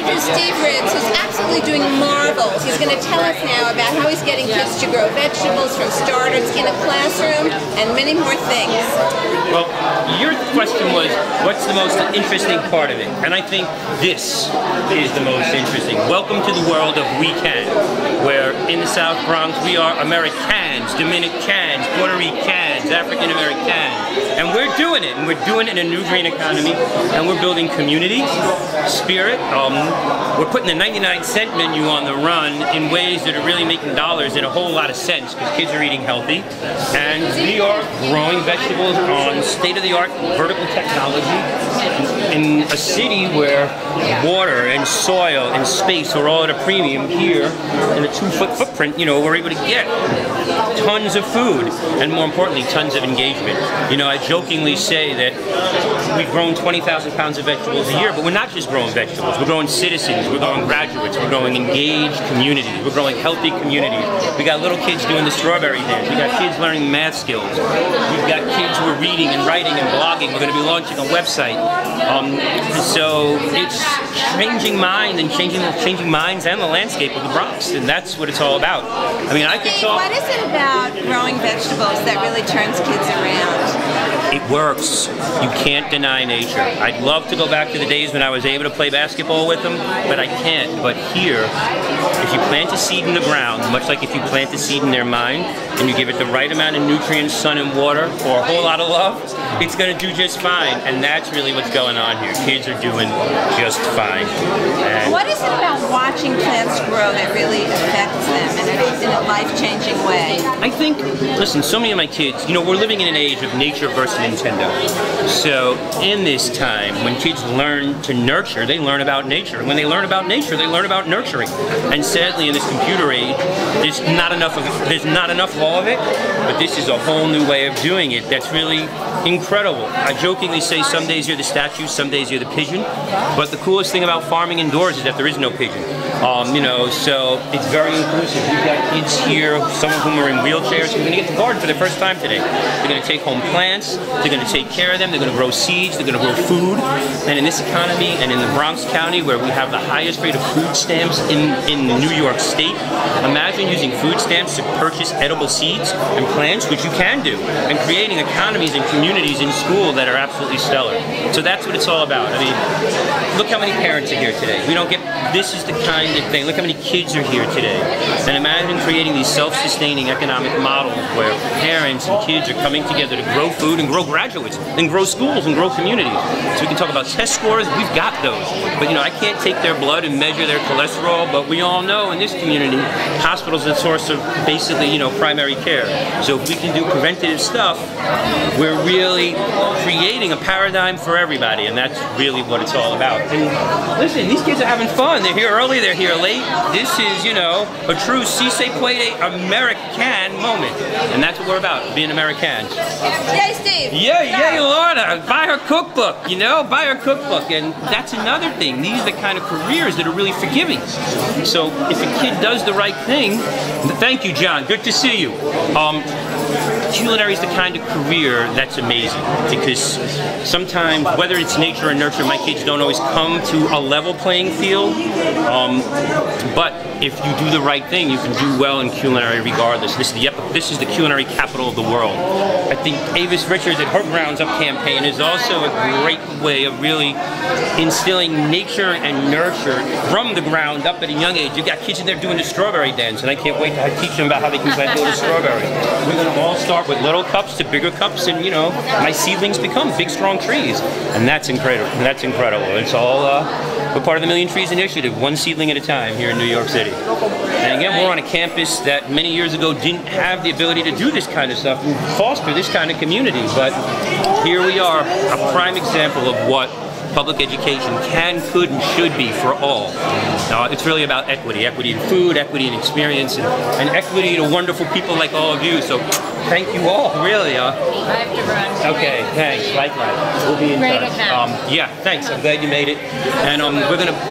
Dr. Steve Ritz, who's absolutely doing marvels. He's going to tell us now about how he's getting kids to grow vegetables from starters in a classroom and many more things. Well, your question was, what's the most interesting part of it? And I think this is the most interesting. Welcome to the world of we can, where in the South Bronx we are Americans, Dominicans, Puerto Ricans, African Americans. And we're doing it, and we're doing it in a new green economy, and we're building community, spirit. We're putting the 99-cent menu on the run in ways that are really making dollars in a whole lot of sense, because kids are eating healthy. And we are growing vegetables on state-of-the-art vertical technology in a city where water and soil and space are all at a premium. Here, in a 2-foot footprint, we're able to get tons of food, and more importantly, tons of engagement. I jokingly say that we've grown 20,000 pounds of vegetables a year, but we're not just growing vegetables. We're growing citizens, we're growing graduates, we're growing engaged communities, we're growing healthy communities. We got little kids doing the strawberry dance. We got kids learning math skills. We've got kids who are reading and writing and blogging. We're going to be launching a website. So it's changing minds and changing minds and the landscape of the Bronx, and that's what it's all about. I mean, I could talk. What is it about growing vegetables that really turns kids around? It works. You can't deny nature. I'd love to go back to the days when I was able to play basketball with them, but I can't. But here, if you plant a seed in the ground, much like if you plant a seed in their mind, and you give it the right amount of nutrients, sun and water, or a whole lot of love, it's going to do just fine. And that's really what's going on here. Kids are doing just fine. And what is it about watching plants grow that really affects them in a life-changing way? I think, listen, so many of my kids, we're living in an age of nature versus Nintendo. So in this time, when kids learn to nurture, they learn about nature. When they learn about nature, they learn about nurturing. And sadly, in this computer age, there's not enough of all of it, but this is a whole new way of doing it that's really incredible. I jokingly say some days you're the statue, some days you're the pigeon, but the coolest thing about farming indoors is that there is no pigeon. So it's very inclusive. We've got kids here, some of whom are in wheelchairs, who are going to get to garden for the first time today. They're going to take home plants, they're going to take care of them, they're going to grow seeds, they're going to grow food. And in this economy, and in the Bronx County, where we have the highest rate of food stamps in New York State, imagine using food stamps to purchase edible seeds and plants, which you can do, and creating economies and communities in school that are absolutely stellar. So that's what it's all about. I mean, look how many parents are here today. This is the kind of thing. Look how many kids are here today. And imagine creating these self-sustaining economic models where parents and kids are coming together to grow food and grow graduates and grow schools and grow communities. So we can talk about test scores. We've got those. But I can't take their blood and measure their cholesterol, but we all know in this community, hospitals are the source of basically, primary care. So if we can do preventative stuff, we're really creating a paradigm for everybody, and that's really what it's all about. And listen, these kids are having fun. They're here early, they're here late. This is, a true si se puede American moment. And that's what we're about, being Americans. Yay, Steve! Yay, Lorna! Buy her cookbook, buy her cookbook. And that's another thing. These are the kind of careers that are really forgiving. So if a kid does the right thing, thank you, John, good to see you. Culinary is the kind of career that's amazing, because sometimes, whether it's nature or nurture, my kids don't always come to a level playing field, but if you do the right thing, you can do well in culinary regardless. This is the culinary capital of the world. I think Avis Richards at her Grounds Up campaign is also a great way of really instilling nature and nurture from the ground up at a young age. You've got kids in there doing the strawberry dance, and I can't wait to teach them about how they can plant little strawberry. We're going to all start with little cups to bigger cups, and my seedlings become big, strong trees, and that's incredible. It's all we're part of the Million Trees Initiative, one seedling at a time here in New York City. And again, we're on a campus that many years ago didn't have the ability to do this kind of stuff and foster this kind of community, but here we are, a prime example of what public education can, could, and should be for all. It's really about equity. Equity in food, equity in experience, and equity to wonderful people like all of you. So thank you all, really. I have to run. Okay, thanks. Likewise. We'll be in touch. Yeah, thanks. I'm glad you made it. And we're going to